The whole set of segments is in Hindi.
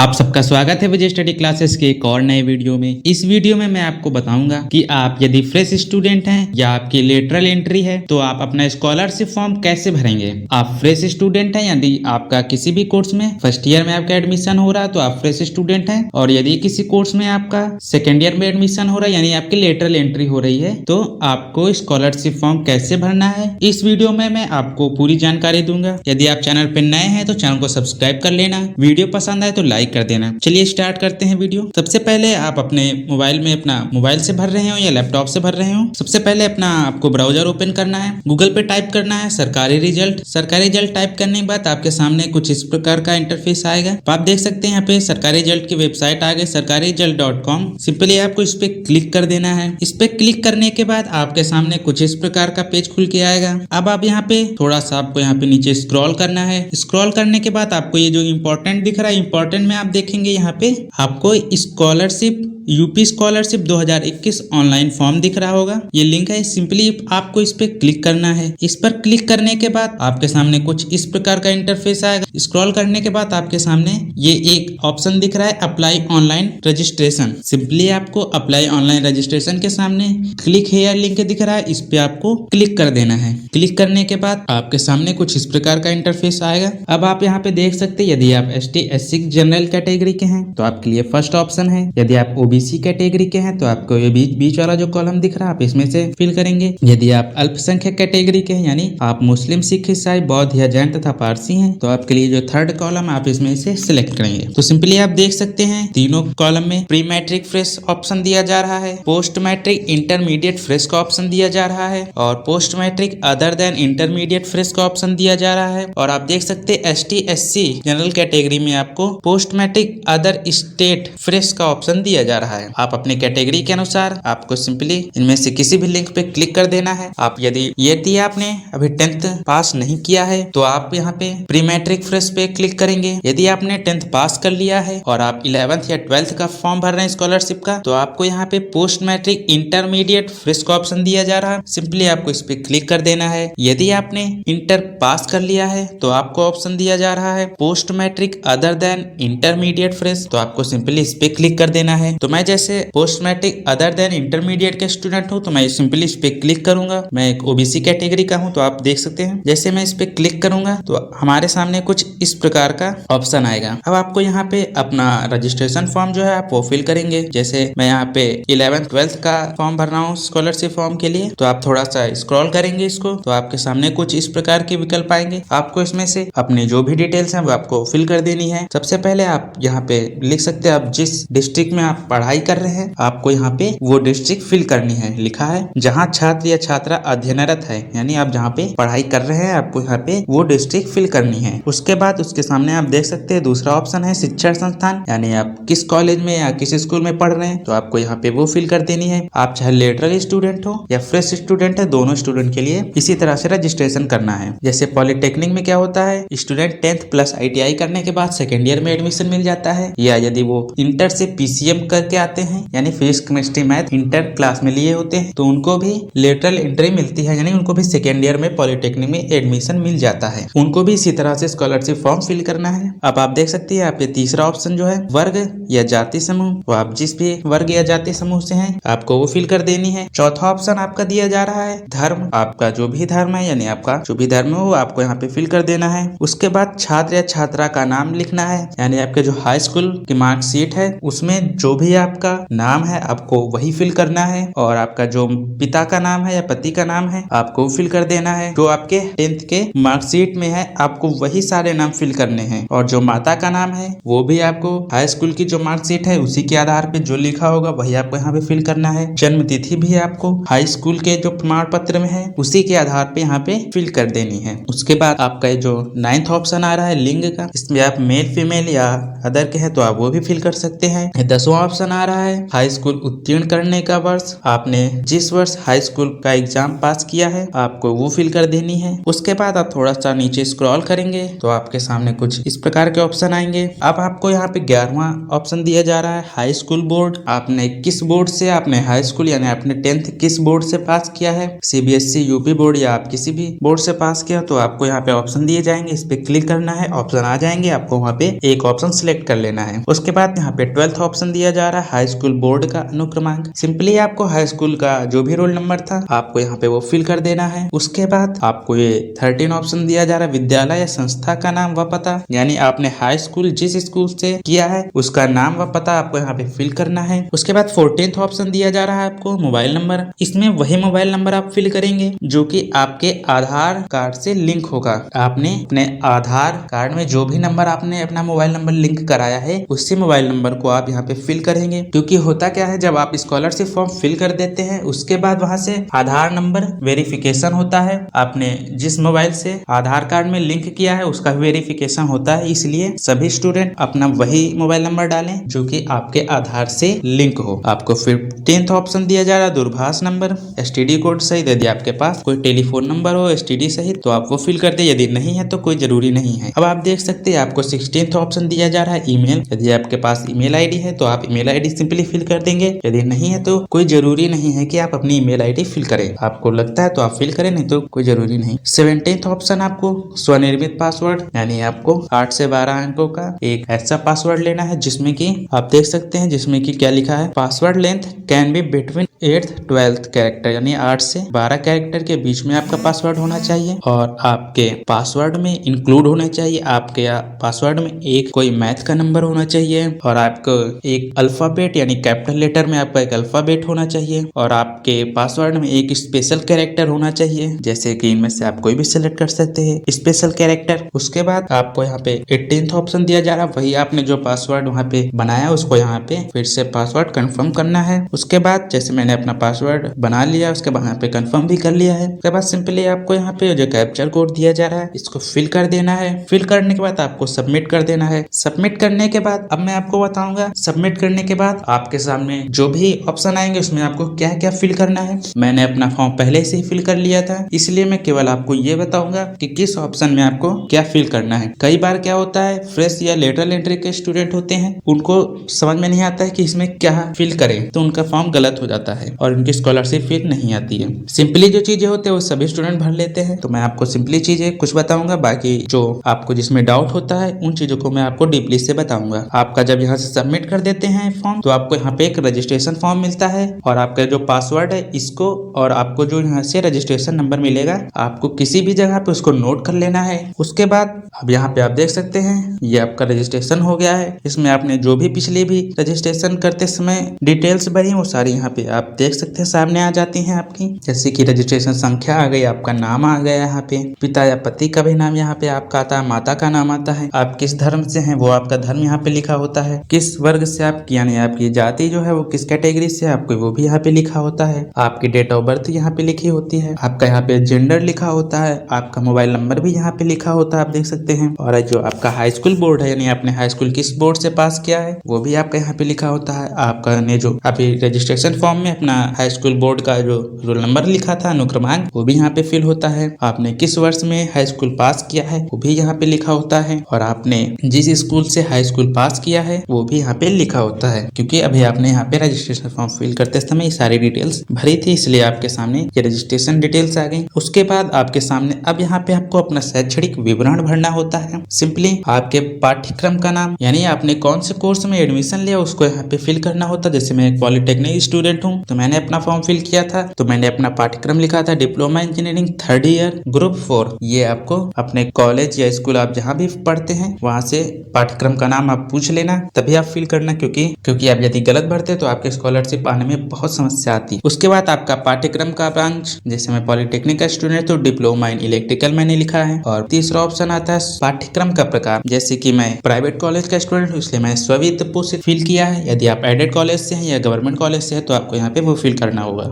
आप सबका स्वागत है विजय स्टडी क्लासेस के एक और नए वीडियो में। इस वीडियो में मैं आपको बताऊंगा कि आप यदि फ्रेश स्टूडेंट हैं या आपकी लेटरल एंट्री है तो आप अपना स्कॉलरशिप फॉर्म कैसे भरेंगे। आप फ्रेश स्टूडेंट हैं, यदि आपका किसी भी कोर्स में फर्स्ट ईयर में आपका एडमिशन हो रहा है तो आप फ्रेश स्टूडेंट हैं, और यदि किसी कोर्स में आपका सेकेंड ईयर में एडमिशन हो रहा है यानी आपकी लेटरल एंट्री हो रही है तो आपको स्कॉलरशिप फॉर्म कैसे भरना है, इस वीडियो में मैं आपको पूरी जानकारी दूंगा। यदि आप चैनल पर नए हैं तो चैनल को सब्सक्राइब कर लेना, वीडियो पसंद आए तो लाइक कर देना। चलिए स्टार्ट करते हैं वीडियो। सबसे पहले आप अपने मोबाइल में अपना मोबाइल से भर रहे हो या लैपटॉप से भर रहे हो, सबसे पहले अपना आपको ब्राउजर ओपन करना है, गूगल पे टाइप करना है सरकारी रिजल्ट टाइप करने के बाद आपके सामने कुछ इस प्रकार का इंटरफेस आएगा। तो आप देख सकते हैं यहाँ पे सरकारी रिजल्ट की वेबसाइट आ गई sarkariresult.com। सिंपली आपको इस पे क्लिक कर देना है। इस पे क्लिक करने के बाद आपके सामने कुछ इस प्रकार का पेज खुल के आएगा। अब आप यहाँ पे थोड़ा सा आपको यहाँ पे नीचे स्क्रॉल करना है। स्क्रॉल करने के बाद आपको ये जो इम्पोर्टेंट दिख रहा है, इम्पोर्टेंट में आप देखेंगे यहाँ पे आपको scholarship UP scholarship 2021 online form दिख रहा होगा, ये लिंक है। सिंपली आपको इस पे क्लिक करना है। इस पर क्लिक करने के बाद आपके सामने कुछ इस प्रकार का इंटरफेस आएगा। स्क्रॉल करने के बाद आपके सामने ये एक ऑप्शन दिख रहा है अप्लाई ऑनलाइन रजिस्ट्रेशन। सिंपली आपको अप्लाई ऑनलाइन रजिस्ट्रेशन के सामने क्लिक हेयर लिंक दिख रहा है, इस पे आपको क्लिक कर देना है। क्लिक करने के बाद आपके सामने कुछ इस प्रकार का इंटरफेस आएगा। अब आप यहाँ पे देख सकते हैं यदि आप ST SC जनरल कैटेगरी के हैं तो आपके लिए फर्स्ट ऑप्शन है। यदि आप OBC कैटेगरी के हैं तो आपको ये बीच वाला जो कॉलम दिख रहा है आप इसमें से फिल करेंगे। यदि आप अल्पसंख्यक कैटेगरी के हैं यानी आप मुस्लिम, सिख, ईसाई, बौद्ध या जैन तथा पारसी हैं तो आपके लिए जो थर्ड कॉलम आप इसमें से सिलेक्ट करेंगे। तो सिंपली आप देख सकते हैं तीनों कॉलम में प्री मैट्रिक फ्रेश ऑप्शन दिया जा रहा है, पोस्ट मैट्रिक इंटरमीडिएट फ्रेश का ऑप्शन दिया जा रहा है और post matric other than intermediate fresh का ऑप्शन दिया जा रहा है। और आप देख सकते हैं ST SC जनरल कैटेगरी में आपको post matric other state fresh का ऑप्शन दिया जा रहा है। आप अपने कैटेगरी के अनुसार आपको सिंपली इनमें से किसी भी लिंक पे क्लिक कर देना है। आप यदि आपने अभी 10th पास नहीं किया है तो आप यहाँ पे प्री मैट्रिक फ्रेश पे क्लिक करेंगे। यदि आपने 10th पास कर लिया है और आप 11th या 12th का फॉर्म भर रहे हैं स्कॉलरशिप का तो आपको यहाँ पे पोस्ट मैट्रिक इंटरमीडिएट फ्रेश का ऑप्शन दिया जा रहा है। सिंपली आपको इस पे क्लिक कर देना है। यदि आपने इंटर पास कर लिया है तो आपको ऑप्शन दिया जा रहा है post matric other than intermediate fresh, तो आपको सिंपली इस पे क्लिक कर देना है। तो मैं जैसे post matric other than intermediate के स्टूडेंट हूँ तो मैं सिंपली इस पे क्लिक करूंगा। मैं एक OBC कैटेगरी का हूँ तो आप देख सकते हैं जैसे मैं इस पे क्लिक करूंगा तो हमारे सामने कुछ इस प्रकार का ऑप्शन आएगा। अब आपको यहाँ पे अपना रजिस्ट्रेशन फॉर्म जो है आप वो फिल करेंगे। जैसे मैं यहाँ पे 11th 12th का फॉर्म भर रहा हूँ स्कॉलरशिप फॉर्म के लिए, तो आप थोड़ा सा स्क्रॉल करेंगे इसको तो आपके सामने कुछ इस प्रकार के विकल्प आएंगे। आपको इसमें से अपनी जो भी डिटेल्स हैं वो आपको फिल कर देनी है। सबसे पहले आप यहाँ पे लिख सकते हैं आप जिस डिस्ट्रिक्ट में आप पढ़ाई कर रहे हैं आपको यहाँ पे वो डिस्ट्रिक्ट फिल करनी है। लिखा है जहाँ छात्र या छात्रा अध्ययनरत है, यानी आप जहाँ पे पढ़ाई कर रहे हैं आपको यहाँ पे वो डिस्ट्रिक्ट फिल करनी है। उसके बाद उसके सामने आप देख सकते हैं दूसरा ऑप्शन है शिक्षण संस्थान, यानी आप किस कॉलेज में या किस स्कूल में पढ़ रहे हैं तो आपको यहाँ पे वो फिल कर देनी है। आप चाहे लेटरल स्टूडेंट हो या फ्रेश स्टूडेंट है, दोनों स्टूडेंट के लिए इसी तरह से रजिस्ट्रेशन करना है। जैसे पॉलिटेक्निक में क्या होता है, स्टूडेंट 10th प्लस ITI करने के बाद सेकेंड ईयर में एडमिशन मिल जाता है, या यदि वो इंटर से PCM करके आते हैं यानी physics chemistry math inter class में लिए होते हैं तो उनको भी लेटरल एंट्री मिलती है, यानी उनको भी सेकेंड ईयर में पॉलिटेक्निक में एडमिशन मिल जाता है। उनको भी इसी तरह से स्कॉलरशिप फॉर्म फिल करना है। अब आप देख सकते हैं आपके तीसरा ऑप्शन जो है वर्ग या जाति समूह, तो आप जिस भी वर्ग या जाति समूह से हैं आपको वो फिल कर देनी है। चौथा ऑप्शन आपका दिया जा रहा है धर्म, आपका जो भी धर्म है यानी आपका जो भी धर्म हो आपको यहाँ पे फिल कर देना है। उसके बाद छात्र या छात्रा का नाम लिखना है, यानी आपके जो हाई स्कूल की मार्कशीट है उसमें जो भी आपका नाम है आपको वही फिल करना है, और आपका जो पिता का नाम है या पति का नाम है आपको फिल कर देना है। जो आपके 10th के मार्कशीट में है आपको वही सारे नाम फिल करने हैं, और जो माता का नाम है वो भी आपको हाई स्कूल की जो मार्कशीट है उसी के आधार पे जो लिखा होगा वही आपको यहाँ पे फिल करना है। जन्म तिथि भी आपको हाई स्कूल के जो प्रमाण पत्र में है उसी के आधार पे यहाँ पे फिल कर देनी है। उसके बाद आपका जो 9th ऑप्शन आ रहा है लिंग का, इसमें आप मेल फीमेल या अदर के हैं तो आप वो भी फिल कर सकते हैं। 10वां ऑप्शन ऑप्शन आ रहा है हाई स्कूल उत्तीर्ण करने का वर्ष। आपने जिस वर्ष हाई स्कूल का एग्जाम पास किया है आपको वो फिल कर देनी है। उसके बाद आप थोड़ा सा नीचे स्क्रॉल करेंगे तो आपके सामने कुछ इस प्रकार के ऑप्शन आएंगे। अब आपको यहाँ पे 11वां ऑप्शन दिया जा रहा है हाई स्कूल बोर्ड। आपने किस बोर्ड से आपने हाई स्कूल यानी आपने 10th किस बोर्ड से पास किया है, CBSE, यूपी बोर्ड या आप किसी भी बोर्ड से पास किया, तो आपको यहाँ पे ऑप्शन दिए जाएंगे। इस पे क्लिक करना है, ऑप्शन आ जाएंगे, आपको वहाँ पे एक ऑप्शन सिलेक्ट कर लेना है। उसके बाद यहाँ पे 12th ऑप्शन दिया जा रहा है हाई स्कूल बोर्ड का अनुक्रमांक। सिंपली आपको हाई स्कूल का जो भी रोल नंबर था आपको यहाँ पे वो फिल कर देना है। उसके बाद आपको ये 13 ऑप्शन दिया जा रहा है विद्यालय या संस्था का नाम व पता, यानी आपने हाई स्कूल जिस स्कूल से किया है उसका नाम व पता आपको यहाँ पे फिल करना है। उसके बाद 14th ऑप्शन दिया जा रहा है आपको मोबाइल नंबर। इसमें वही मोबाइल नंबर आप फिल करेंगे जो कि आपके आधार कार्ड से लिंक होगा। आपने अपने आधार कार्ड में जो भी नंबर आपने अपना मोबाइल नंबर लिंक कराया है उसी मोबाइल नंबर को आप यहाँ पे फिल करेंगे। क्योंकि होता क्या है, जब आप स्कॉलरशिप फॉर्म फिल कर देते हैं उसके बाद वहां से आधार नंबर वेरिफिकेशन होता है। आपने जिस मोबाइल से आधार कार्ड में लिंक किया है उसका वेरिफिकेशन होता है, इसलिए सभी स्टूडेंट अपना वही मोबाइल नंबर डालें जो कि आपके आधार से लिंक हो। आपको 15th ऑप्शन दिया जा रहा है दूरभाष नंबर, STD कोड सहित। यदि आपके पास कोई टेलीफोन नंबर हो STD सहित तो आप वो फिल कर दे, यदि नहीं है तो कोई जरूरी नहीं है। अब आप देख सकते हैं आपको 16th ऑप्शन दिया जा रहा है ईमेल। यदि आपके पास ईमेल आईडी है तो आप ईमेल आईडी सिंपली फिल कर देंगे, यदि नहीं है तो कोई जरूरी नहीं है कि आप अपनी ईमेल आईडी फिल करें। आपको लगता है तो आप फिल करें, नहीं तो कोई जरूरी नहीं। 17th ऑप्शन आपको स्वनिर्मित पासवर्ड, यानी आपको 8 से 12 अंकों का एक ऐसा पासवर्ड लेना है जिसमें कि आप देख सकते हैं जिसमें कि क्या लिखा है, password length can be between 8th 12th character, यानी 8 से 12 कैरेक्टर के बीच में आपका पासवर्ड होना चाहिए। और आपके पासवर्ड में इंक्लूड होना चाहिए, आपके पासवर्ड में एक कोई मैथ का नंबर होना चाहिए, और आपको एक अल्फाबेट यानी कैपिटल लेटर में आपका एक अल्फाबेट होना चाहिए, और आपके पासवर्ड में एक स्पेशल कैरेक्टर होना चाहिए, जैसे कि इनमें से आप कोई भी सिलेक्ट कर सकते हैं स्पेशल कैरेक्टर। उसके बाद आपको यहाँ पे 18th ऑप्शन दिया जा रहा है, वही आपने जो पासवर्ड वहाँ पे बनाया उसको यहाँ पे फिर से पासवर्ड कंफर्म करना है। उसके बाद जैसे मैंने अपना पासवर्ड बना लिया, उसके बाद यहाँ पे कंफर्म भी कर लिया है। उसके बाद सिंपली आपको यहाँ पे जो कैप्चर कोड दिया जा रहा है इसको फिल कर देना है। फिल करने के बाद आपको सबमिट कर देना है। सबमिट करने के बाद अब मैं आपको बताऊंगा सबमिट करने के बाद आपके सामने जो भी ऑप्शन आएंगे उसमें आपको क्या क्या फिल करना है। मैंने अपना फॉर्म पहले से ही फिल कर लिया था, इसलिए मैं केवल आपको ये बताऊंगा कि किस ऑप्शन में आपको क्या फिल करना है। कई बार क्या होता है, फ्रेश या लेटरल एंट्री के स्टूडेंट होते हैं, उनको समझ में नहीं आता है कि इसमें क्या फिल करें, तो उनका फॉर्म गलत हो जाता है और उनकी स्कॉलरशिप फिर नहीं आती है। सिंपली जो चीजें होते हैं वो सभी स्टूडेंट भर लेते हैं, तो मैं आपको सिंपली चीजें कुछ बताऊंगा, बाकी जो आपको जिसमें डाउट होता है उन चीजों को मैं आपको डीपली से बताऊंगा। आपका जब यहाँ से सबमिट कर देते हैं फॉर्म तो आपको यहाँ पे एक रजिस्ट्रेशन फॉर्म मिलता है, और आपका जो पासवर्ड है इसको और आपको जो यहाँ से रजिस्ट्रेशन नंबर मिलेगा आपको किसी भी जगह पे उसको नोट कर लेना है। उसके बाद अब यहाँ पे आप देख सकते हैं ये आपका रजिस्ट्रेशन हो गया है। इसमें आपने जो भी पिछले भी रजिस्ट्रेशन करते समय डिटेल्स भरी वो सारी यहाँ पे आप देख सकते हैं सामने आ जाती हैं आपकी, जैसे कि रजिस्ट्रेशन संख्या आ गई, आपका नाम आ गया यहाँ पे, पिता या पति का भी नाम यहाँ पे आपका आता है, माता का नाम आता है, आप किस धर्म से हैं वो आपका धर्म यहाँ पे लिखा होता है, किस वर्ग से आप यानी आपकी जाति जो है वो किस कैटेगरी से आपको वो भी यहाँ पे लिखा होता है, आपकी डेट ऑफ बर्थ यहाँ पे लिखी होती है, आपका यहाँ पे जेंडर लिखा होता है, आपका मोबाइल नंबर भी यहाँ पे लिखा होता है आप देख सकते हैं, और जो आपका हाई स्कूल बोर्ड है यानी आपने हाई स्कूल किस बोर्ड से पास किया है वो भी आपका यहाँ पे लिखा होता है। आपका ने जो अभी रजिस्ट्रेशन फॉर्म में अपना हाई स्कूल बोर्ड का जो रोल नंबर लिखा था अनुक्रमांक वो भी यहाँ पे फिल होता है। आपने किस वर्ष में हाई स्कूल पास किया है वो भी यहाँ पे लिखा होता है, और आपने जिस स्कूल से हाई स्कूल पास किया है वो भी यहाँ पे लिखा होता है। क्योंकि अभी आपने यहाँ पे रजिस्ट्रेशन फॉर्म फिल करते समय ये सारी डिटेल्स भरी थी, इसलिए आपके सामने ये रजिस्ट्रेशन डिटेल्स आ गई। उसके बाद आपके सामने अब यहाँ पे आपको अपना शैक्षणिक विवरण भरना होता है। सिंपली आपके पाठ्यक्रम का नाम यानी आपने कौन से कोर्स में एडमिशन लिया उसको यहाँ पे फिल करना होता है। जैसे मैं एक पॉलिटेक्निक स्टूडेंट हूँ तो मैंने अपना फॉर्म फिल किया था, तो मैंने अपना पाठ्यक्रम लिखा था diploma engineering 3rd year group 4। ये आपको अपने कॉलेज या स्कूल आप जहाँ भी पढ़ते हैं वहां से पाठ्यक्रम का नाम आप पूछ लेना, तभी आप फिल करना, क्योंकि आप यदि गलत भरते तो आपके स्कॉलरशिप आने में बहुत समस्या आती है। उसके बाद आपका पाठ्यक्रम का ब्रांच, जैसे मैं पॉलिटेक्निक का स्टूडेंट तो डिप्लोमा इन इलेक्ट्रिकल मैंने लिखा है। और तीसरा ऑप्शन आता है पाठ्यक्रम का प्रकार, जैसे कि मैं प्राइवेट कॉलेज का स्टूडेंट हूँ इसलिए मैं स्ववित्त पोषित फिल किया है। यदि आप एडेड कॉलेज से हैं या गवर्नमेंट कॉलेज से है तो आपको यहाँ पे वो फिल करना होगा।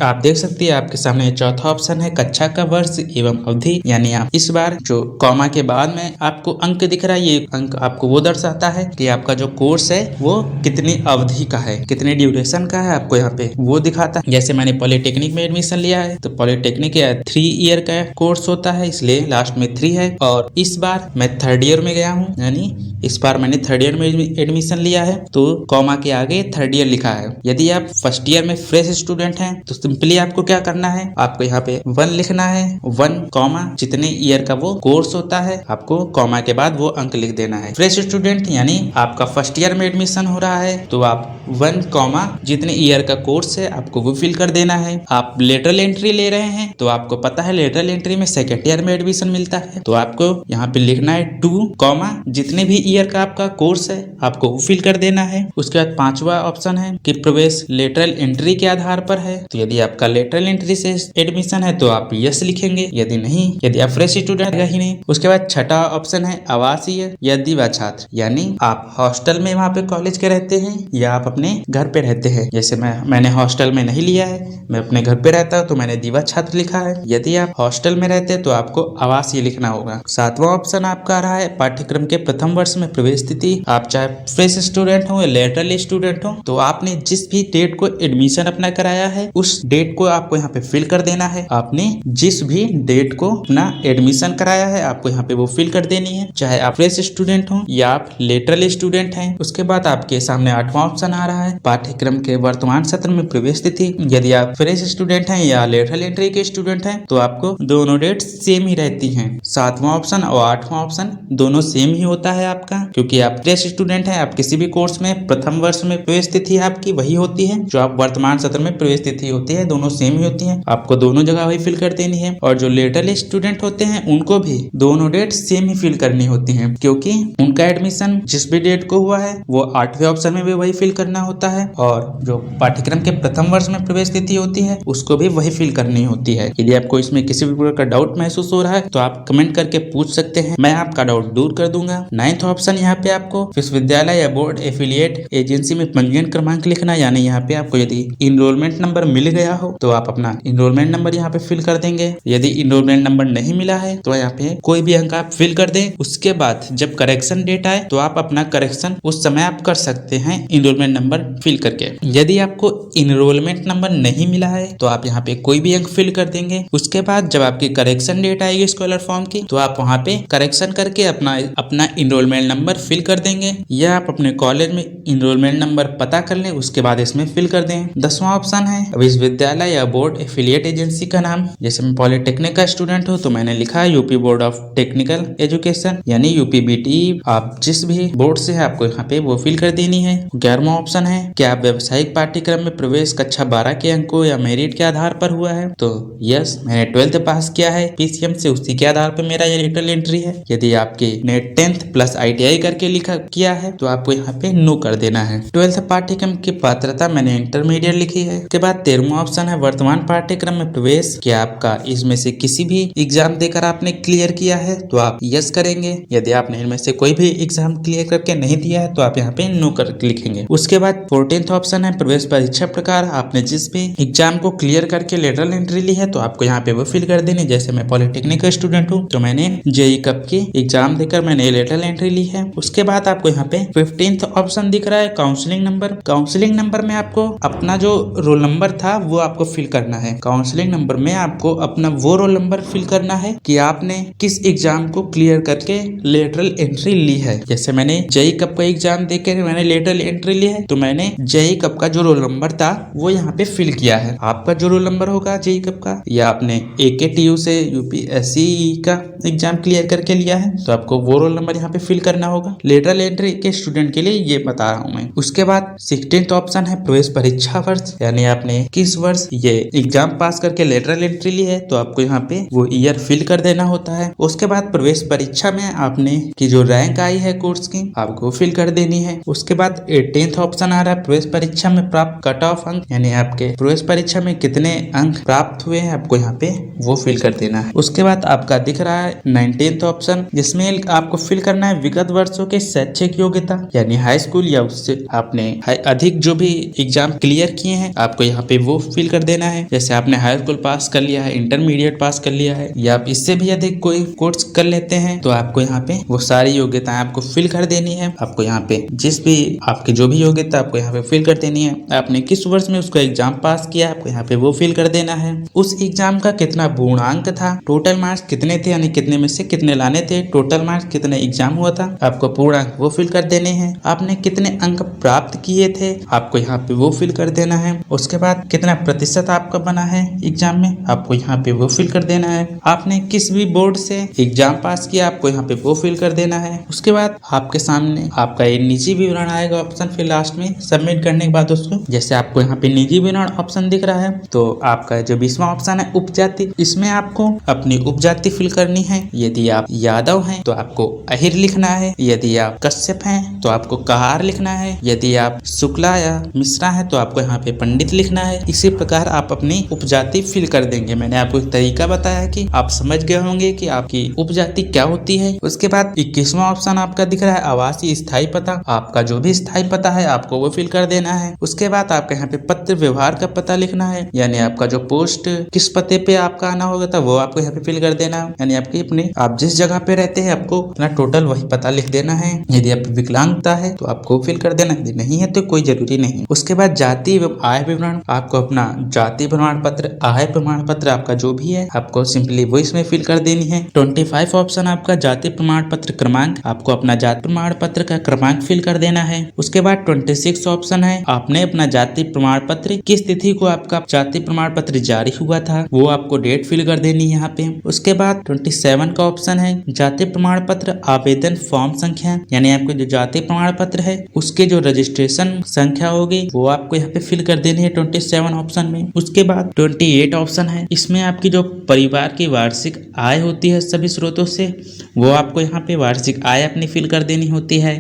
आप देख सकते हैं आपके सामने चौथा ऑप्शन है कक्षा का वर्ष एवं अवधि, यानी आप इस बार जो कॉमा के बाद में आपको अंक दिख रहा है ये अंक आपको वो दर्शाता है कि आपका जो कोर्स है वो कितने कितनी अवधि का है, कितने ड्यूरेशन का है, आपको यहाँ पे वो दिखाता है। जैसे मैंने पॉलिटेक्निक में एडमिशन लिया है तो पॉलिटेक्निक 3 ईयर का कोर्स होता है, इसलिए लास्ट में 3 है। और इस बार मैं 3rd ईयर में गया हूँ, यानी इस बार मैंने 3rd ईयर में एडमिशन लिया है तो कॉमा के आगे 3rd ईयर लिखा है। यदि आप 1st ईयर में फ्रेश स्टूडेंट हैं तो सिंपली आपको क्या करना है, आपको यहाँ पे 1 लिखना है, 1 कॉमा जितने ईयर का वो कोर्स होता है आपको कॉमा के बाद वो अंक लिख देना है। फ्रेश स्टूडेंट यानी आपका 1st ईयर में एडमिशन हो रहा है तो आप 1 कॉमा जितने ईयर का कोर्स है आपको वो फिल कर देना है। आप लेटरल एंट्री ले रहे हैं तो आपको पता है लेटरल एंट्री में 2nd ईयर में एडमिशन मिलता है तो आपको यहाँ पे लिखना है 2 कॉमा जितने भी ईयर का आपका कोर्स है आपको वो फिल कर देना है। उसके बाद 5वां ऑप्शन है कि प्रवेश लेटरल एंट्री के आधार पर है, तो यदि आपका लेटरल एंट्री से एडमिशन है तो आप यस लिखेंगे, यदि नहीं, यदि आप फ्रेश स्टूडेंट ही नहीं। उसके बाद 6वां ऑप्शन है आवासीय या दिवा छात्र, यानी आप हॉस्टल में वहाँ पे कॉलेज के रहते हैं या आप अपने घर पे रहते हैं। जैसे मैंने हॉस्टल में नहीं लिया है, मैं अपने घर पे रहता हूँ तो मैंने दिवा छात्र लिखा है। यदि आप हॉस्टल में रहते हैं तो आपको आवासीय लिखना होगा। 7वां ऑप्शन आपका आ रहा है पाठ्यक्रम के प्रथम वर्ष में प्रवेश तिथि। आप चाहे फ्रेश स्टूडेंट हो या लेटरल स्टूडेंट हो तो आपने जिस भी डेट को एडमिशन अपना कराया है उस डेट को आपको यहाँ पे फिल कर देना है। आपने जिस भी डेट को अपना एडमिशन कराया है आपको यहाँ पे वो फिल कर देनी है, चाहे आप फ्रेश स्टूडेंट हो या आप लेटरल स्टूडेंट हैं। उसके बाद आपके सामने 8वां ऑप्शन आ रहा है पाठ्यक्रम के वर्तमान सत्र में प्रवेश तिथि। यदि आप फ्रेश स्टूडेंट हैं या लेटरल एंट्री के स्टूडेंट हैं तो आपको दोनों डेट सेम ही रहती हैं। 7वां ऑप्शन और 8वां ऑप्शन दोनों सेम ही होता है आपका, क्योंकि आप फ्रेश स्टूडेंट हैं। आप किसी भी कोर्स में प्रथम वर्ष में प्रवेश तिथि आपकी वही होती है जो आप वर्तमान सत्र में प्रवेश तिथि होती है, दोनों सेम ही होती है, आपको दोनों जगह वही फिल कर देनी है। और जो लेटरल स्टूडेंट होते हैं उनको भी दोनों डेट सेम ही फिल करनी होती है, क्योंकि उनका एडमिशन जिस भी डेट को हुआ है वो 8वें ऑप्शन में भी वही फिल करना होता है और जो पाठ्यक्रम के प्रथम वर्ष में प्रवेश तिथि होती है उसको भी वही फिल करनी होती है। यदि आपको इसमें किसी भी प्रकार का डाउट महसूस हो रहा है तो आप कमेंट करके पूछ सकते हैं, मैं आपका डाउट दूर कर दूंगा। 9th ऑप्शन यहाँ पे आपको विश्वविद्यालय या बोर्ड एफिलिएट एजेंसी में पंजीयन क्रमांक लिखना, यानी यहाँ पे आपको यदि इनरोलमेंट नंबर मिल गया हो तो आप अपना इनरोलमेंट नंबर यहाँ पे फिल कर देंगे। यदि इनरोलमेंट नंबर नहीं मिला है तो यहाँ पे कोई भी अंक आप फिल कर दें। उसके बाद जब करेक्शन डेट आए तो आप अपना करेक्शन उस समय आप कर सकते हैं इनरोलमेंट नंबर फिल करके। यदि आपको इनरोलमेंट नंबर नहीं मिला है तो आप यहाँ पे कोई भी अंक फिल कर देंगे। उसके बाद जब आपकी करेक्शन डेट आएगी स्कॉलर फॉर्म की तो आप वहाँ पे करेक्शन करके अपना इनरोलमेंट नंबर फिल कर देंगे, या आप अपने कॉलेज में इनरोलमेंट नंबर पता कर लें उसके बाद इसमें फिल कर दें। 10वां ऑप्शन है विश्वविद्यालय या बोर्ड एफिलिएट एजेंसी का नाम। जैसे मैं पॉलिटेक्निक का स्टूडेंट हूँ तो मैंने लिखा है UP board of technical education, यानी यूपीबीटी। आप जिस भी बोर्ड से है आपको यहाँ पे वो फिल कर देनी है। 11वां ऑप्शन है क्या आप व्यावसायिक पाठ्यक्रम में प्रवेश कक्षा 12 के अंकों या मेरिट के आधार पर हुआ है, तो यस, मैंने 12th पास किया है पीसीएम से, उसी के आधार पर मेरा ये लेटरल एंट्री है। यदि आपके ने 10th प्लस ITI करके लिखा किया है तो आपको यहाँ पे नो कर देना है। 12th पाठ्यक्रम की पात्रता मैंने इंटरमीडिएट लिखी है। उसके बाद 13वां ऑप्शन है वर्तमान पाठ्यक्रम में प्रवेश, क्या आपका इसमें से किसी भी एग्जाम देकर आपने क्लियर किया है तो आप यस करेंगे। यदि आपने इनमें से कोई भी एग्जाम क्लियर करके नहीं दिया है तो आप यहाँ पे नो कर लिखेंगे। उसके बाद 14th ऑप्शन है प्रवेश परीक्षा प्रकार, आपने जिस भी एग्जाम को क्लियर करके लेटरल एंट्री ली है तो आपको यहाँ पे वो फिल कर देनी। जैसे मैं पॉलिटेक्निक का स्टूडेंट हूँ तो मैंने जेईई कप की एग्जाम देकर मैंने लेटरल एंट्री ली है। उसके बाद आपको यहाँ पे 15th ऑप्शन दिख रहा है काउंसलिंग नंबर। काउंसलिंग नंबर में आपको अपना जो रोल नंबर था वो आपको फिल करना है। काउंसलिंग नंबर में आपको अपना वो रोल नंबर फिल करना है कि आपने किस एग्जाम को क्लियर करके लेटरल एंट्री ली है। जैसे मैंने जेईई कप का एग्जाम देकर मैंने लेटरल एंट्री ली है तो मैंने जेईई कप का जो रोल नंबर था वो यहाँ पे फिल किया है। आपका जो रोल नंबर होगा जेईई कप का, या आपने AKTU से UPSC का एग्जाम क्लियर करके लिया है तो आपको वो रोल नंबर यहाँ पे फिल करना होगा। लेटरल एंट्री के स्टूडेंट के लिए ये बता रहा हूँ मैं। उसके बाद 16th ऑप्शन है प्रवेश परीक्षा वर्ष, यानी आपने किस वर्ष ये एग्जाम पास करके लेटरल एंट्री ली है तो आपको यहाँ पे वो ईयर फिल कर देना होता है। उसके बाद प्रवेश परीक्षा में आपने की जो रैंक आई है कोर्स की आपको फिल कर देनी है। उसके बाद 18th ऑप्शन आ रहा है प्रवेश परीक्षा में प्राप्त कट ऑफ अंक, यानी आपके प्रवेश परीक्षा में कितने अंक प्राप्त हुए हैं आपको यहाँ पे वो फिल कर देना है। उसके बाद आपका दिख रहा है 19th ऑप्शन, जिसमें आपको फिल करना है विगत वर्षों के शैक्षिक योग्यता, यानी हाई स्कूल या उससे आपने अधिक जो भी एग्जाम क्लियर किए हैं आपको यहाँ पे वो फिल कर देना है। जैसे आपने हाई स्कूल पास कर लिया है, इंटरमीडिएट पास कर लिया है, या आप इससे भी अधिक कोई कोर्स कर लेते हैं तो आपको यहाँ पे वो सारी योग्यताएं आपको फिल कर देनी है। आपको यहाँ पे जिस भी आपकी जो भी योग्यता आपको यहाँ पे फिल कर देनी है। आपने किस वर्ष में उसका एग्जाम पास किया आपको यहाँ पे वो फिल कर देना है। उस एग्जाम का कितना पूर्णांक था, टोटल मार्क्स कितने थे, यानी कितने में से कितने लाने थे, टोटल मार्क्स कितने एग्जाम हुआ था, आपको पूर्णांक वो फिल कर देने हैं। आपने कितने अंक प्राप्त किए थे आपको यहाँ पे वो फिल कर देना है। उसके बाद कितना प्रतिशत आपका बना है एग्जाम में आपको यहाँ पे वो फिल कर देना है। आपने किस भी बोर्ड से एग्जाम पास किया आपको यहाँ पे वो फिल कर देना है। उसके बाद आपके सामने आपका एक निजी विवरण आएगा ऑप्शन, फिर लास्ट में सबमिट करने के बाद उसको, जैसे आपको यहाँ पे निजी विवरण ऑप्शन दिख रहा है तो आपका जो 20वां ऑप्शन है उपजाति, इसमें आपको अपनी उपजाति फिल करनी है। यदि आप यादव हैं तो आपको अहिर लिखना है, यदि आप कश्यप हैं तो आपको कहार लिखना है, यदि आप शुक्ला या मिश्रा हैं तो आपको यहाँ पे पंडित लिखना है। इसी प्रकार आप अपनी उपजाति फिल कर देंगे। मैंने आपको एक तरीका बताया कि आप समझ गए होंगे कि आपकी उपजाति क्या होती है। उसके बाद 21वां ऑप्शन आपका दिख रहा है आवासीय स्थायी पता, आपका जो भी स्थायी पता है आपको वो फिल कर देना है। उसके बाद आपका यहाँ पे पत्र व्यवहार का पता लिखना है, यानी आपका जो पोस्ट किस पते पे आपका आना होगा था वो आपको यहाँ पे फिल कर देना है, यानी आपकी अपने आप जिस जगह पे रहते हैं आपको अपना टोटल वही पता लिख देना है। यदि आप विकलांगता है तो आपको फिल कर देना, यदि नहीं है तो कोई जरूरी नहीं। उसके बाद जाति एवं आय विवरण, आपको अपना जाति प्रमाण पत्र, आय प्रमाण पत्र आपका जो भी है आपको सिंपली वो इसमें फिल कर देनी है। 25 ऑप्शन आपका जाति प्रमाण पत्र क्रमांक, आपको अपना जाति प्रमाण पत्र का क्रमांक फिल कर देना है। उसके बाद 26 ऑप्शन है आपने अपना जाति प्रमाण पत्र किस तिथि को आपका जाति प्रमाण पत्र जारी हुआ था वो आपको डेट फिल कर देनी है यहाँ पे। उसके बाद 27 का ऑप्शन है जाति प्रमाण पत्र आवेदन फॉर्म संख्या, यानी आपको जो जाति प्रमाण पत्र है उसके जो रजिस्ट्रेशन संख्या होगी वो आपको यहाँ पे फिल कर देनी है 27 ऑप्शन में। उसके बाद 28 ऑप्शन है, इसमें आपकी जो परिवार की वार्षिक आय होती है सभी स्रोतों से वो आपको यहाँ पे वार्षिक आय अपनी फिल कर देनी होती है।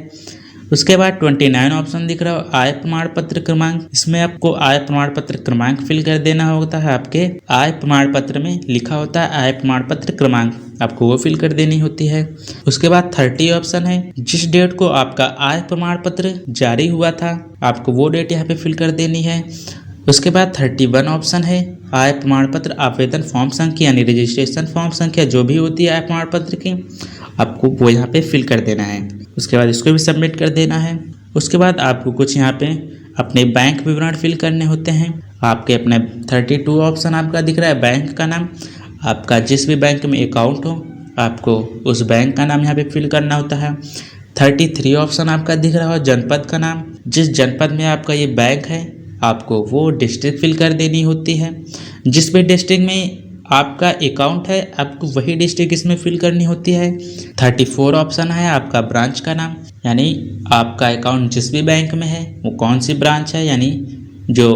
उसके बाद 29 ऑप्शन दिख रहा है आय प्रमाण पत्र क्रमांक, इसमें आपको आय प्रमाण पत्र क्रमांक फिल कर देना होता है। आपके आय प्रमाण पत्र में लिखा होता है आय प्रमाण पत्र क्रमांक, आपको वो फिल कर देनी होती है। उसके बाद 30 ऑप्शन है जिस डेट को आपका आय प्रमाण पत्र जारी हुआ था आपको वो डेट यहाँ पे फिल कर देनी है। उसके बाद 31 ऑप्शन है आय प्रमाण पत्र आवेदन फॉर्म संख्या, यानी रजिस्ट्रेशन फॉर्म संख्या जो भी होती है आय प्रमाण पत्र की आपको वो यहाँ पे फिल कर देना है। उसके बाद इसको भी सबमिट कर देना है। उसके बाद आपको कुछ यहाँ पे अपने बैंक विवरण फिल करने होते हैं। आपके अपने 32 ऑप्शन आपका दिख रहा है बैंक का नाम, आपका जिस भी बैंक में अकाउंट हो आपको उस बैंक का नाम यहाँ पे फिल करना होता है। 33 ऑप्शन आपका दिख रहा हो जनपद का नाम, जिस जनपद में आपका ये बैंक है आपको वो डिस्ट्रिक्ट फिल कर देनी होती है। जिस भी डिस्ट्रिक्ट में आपका अकाउंट है आपको वही डिस्ट्रिक्ट इसमें फिल करनी होती है। 34 ऑप्शन है आपका ब्रांच का नाम, यानी आपका अकाउंट जिस भी बैंक में है वो कौन सी ब्रांच है, यानी जो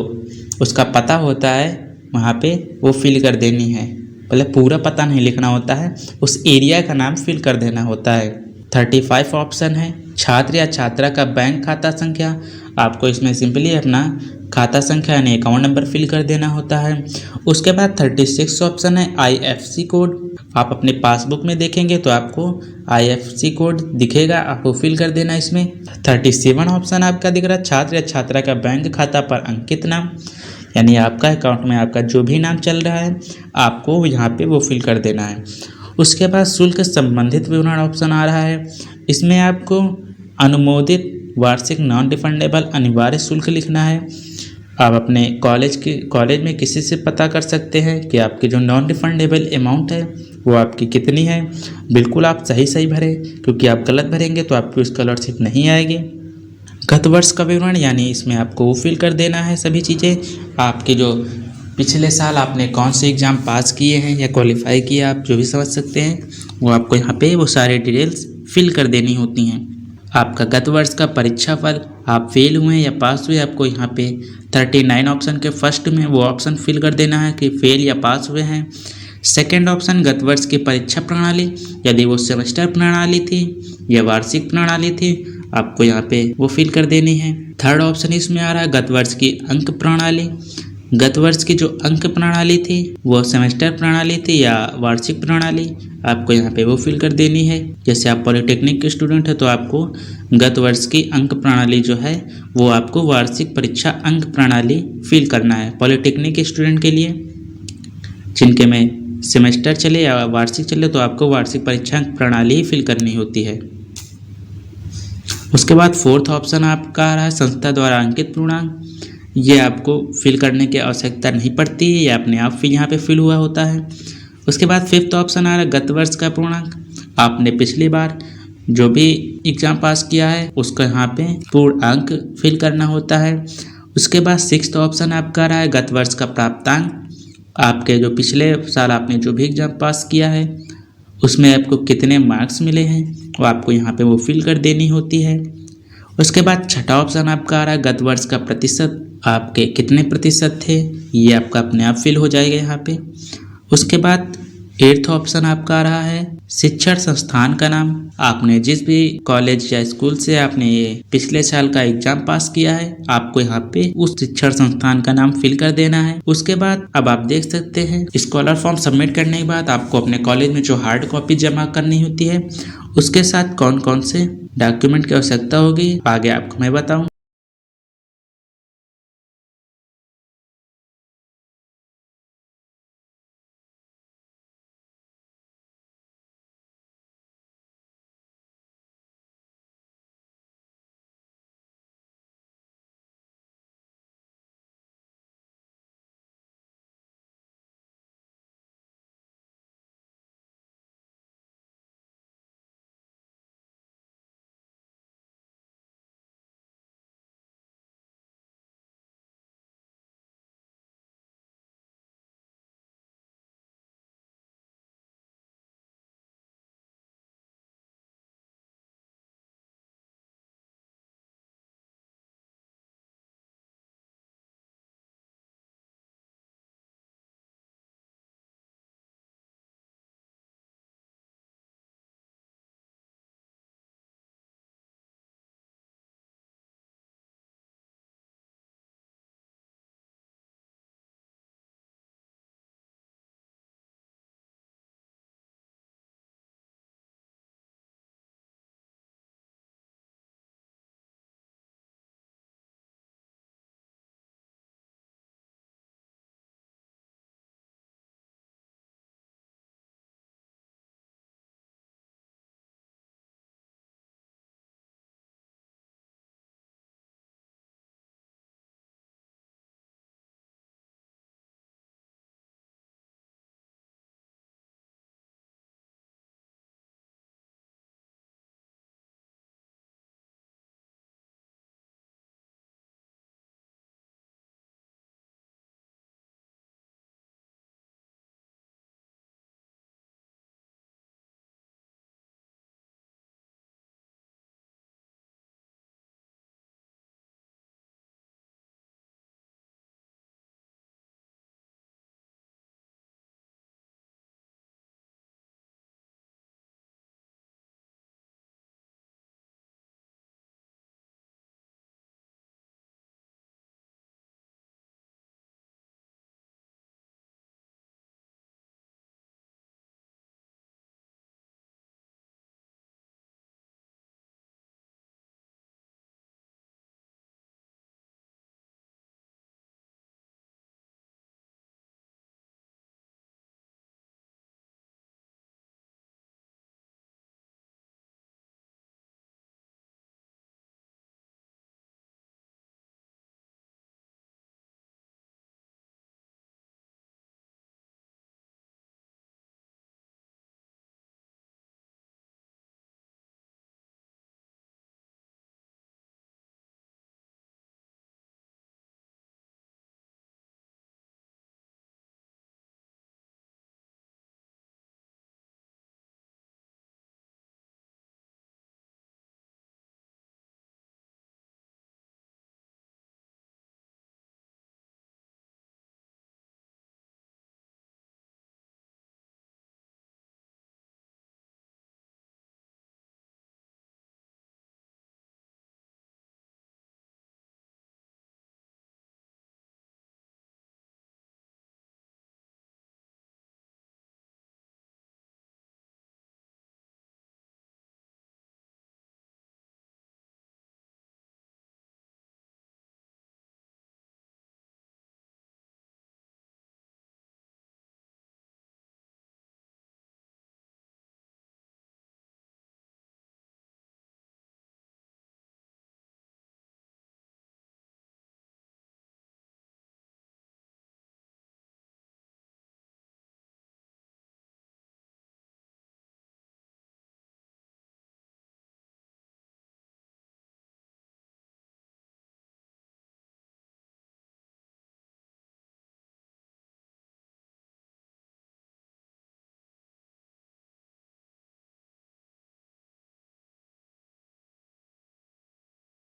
उसका पता होता है वहाँ पे वो फिल कर देनी है। मतलब पूरा पता नहीं लिखना होता है, उस एरिया का नाम फिल कर देना होता है। 35 ऑप्शन है छात्र या छात्रा का बैंक खाता संख्या, आपको इसमें सिंपली अपना खाता संख्या यानी अकाउंट नंबर फिल कर देना होता है। उसके बाद 36 ऑप्शन है IFSC कोड, आप अपने पासबुक में देखेंगे तो आपको IFSC कोड दिखेगा, आपको फिल कर देना इसमें। 37 ऑप्शन आपका दिख रहा है छात्र या छात्रा का बैंक खाता पर अंकित नाम, यानी आपका अकाउंट में आपका जो भी नाम चल रहा है आपको यहाँ पे वो फिल कर देना है। उसके बाद शुल्क संबंधित विवरण ऑप्शन आ रहा है, इसमें आपको अनुमोदित वार्षिक नॉन रिफंडेबल अनिवार्य शुल्क लिखना है। आप अपने कॉलेज में किसी से पता कर सकते हैं कि आपकी जो नॉन रिफंडेबल अमाउंट है वो आपकी कितनी है। बिल्कुल आप सही भरें, क्योंकि आप गलत भरेंगे तो आपकी स्कॉलरशिप नहीं आएगी। गत वर्ष का विवरण, यानी इसमें आपको वो फिल कर देना है सभी चीज़ें, आपके जो पिछले साल आपने कौन से एग्ज़ाम पास किए हैं या क्वालिफाई किए आप जो भी समझ सकते हैं वो आपको यहाँ पे वो सारे डिटेल्स फिल कर देनी होती हैं। आपका गत वर्ष का परीक्षा फल, आप फेल हुए या पास हुए, आपको यहाँ पे 39 ऑप्शन के फर्स्ट में वो ऑप्शन फिल कर देना है कि फेल या पास हुए हैं। सेकंड ऑप्शन गत वर्ष की परीक्षा प्रणाली, यदि वो सेमेस्टर प्रणाली थी या वार्षिक प्रणाली थी आपको यहाँ पे वो फिल कर देनी है। थर्ड ऑप्शन इसमें आ रहा है गत वर्ष की अंक प्रणाली, गत वर्ष की जो अंक प्रणाली थी वो सेमेस्टर प्रणाली थी या वार्षिक प्रणाली, आपको यहाँ पे वो फिल कर देनी है। जैसे आप पॉलिटेक्निक के स्टूडेंट है तो आपको गत वर्ष की अंक प्रणाली जो है वो आपको वार्षिक परीक्षा अंक प्रणाली फिल करना है। पॉलिटेक्निक के स्टूडेंट के लिए जिनके में सेमेस्टर चले या वार्षिक चले तो आपको वार्षिक परीक्षा अंक प्रणाली ही फिल करनी होती है। उसके बाद फोर्थ ऑप्शन आपका आ रहा है संस्था द्वारा अंकित पूर्णांक। ये आपको फिल करने की आवश्यकता नहीं पड़ती है, ये अपने आप यहाँ पे फिल हुआ होता है। उसके बाद फिफ्थ ऑप्शन आ रहा है गत वर्ष का पूर्णांक। आपने पिछली बार जो भी एग्जाम पास किया है उसका यहाँ पे पूर्ण अंक फिल करना होता है। उसके बाद सिक्स्थ ऑप्शन आपका आ रहा है गत वर्ष का प्राप्तांक। आपके जो पिछले साल आपने जो भी एग्जाम पास किया है उसमें आपको कितने मार्क्स मिले हैं वो आपको यहाँ पे वो फिल कर देनी होती है। उसके बाद छठा ऑप्शन आपका आ रहा है गत वर्ष का प्रतिशत। आपके कितने प्रतिशत थे ये आपका अपने आप फिल हो जाएगा यहाँ पे। उसके बाद एट्थ ऑप्शन आपका आ रहा है शिक्षण संस्थान का नाम। आपने जिस भी कॉलेज या स्कूल से आपने ये पिछले साल का एग्जाम पास किया है आपको यहाँ पे उस शिक्षण संस्थान का नाम फिल कर देना है। उसके बाद अब आप देख सकते हैं स्कॉलर फॉर्म सबमिट करने के बाद आपको अपने कॉलेज में जो हार्ड कॉपी जमा करनी होती है उसके साथ कौन कौन से डॉक्यूमेंट की आवश्यकता होगी आगे आपको मैं बताऊँ।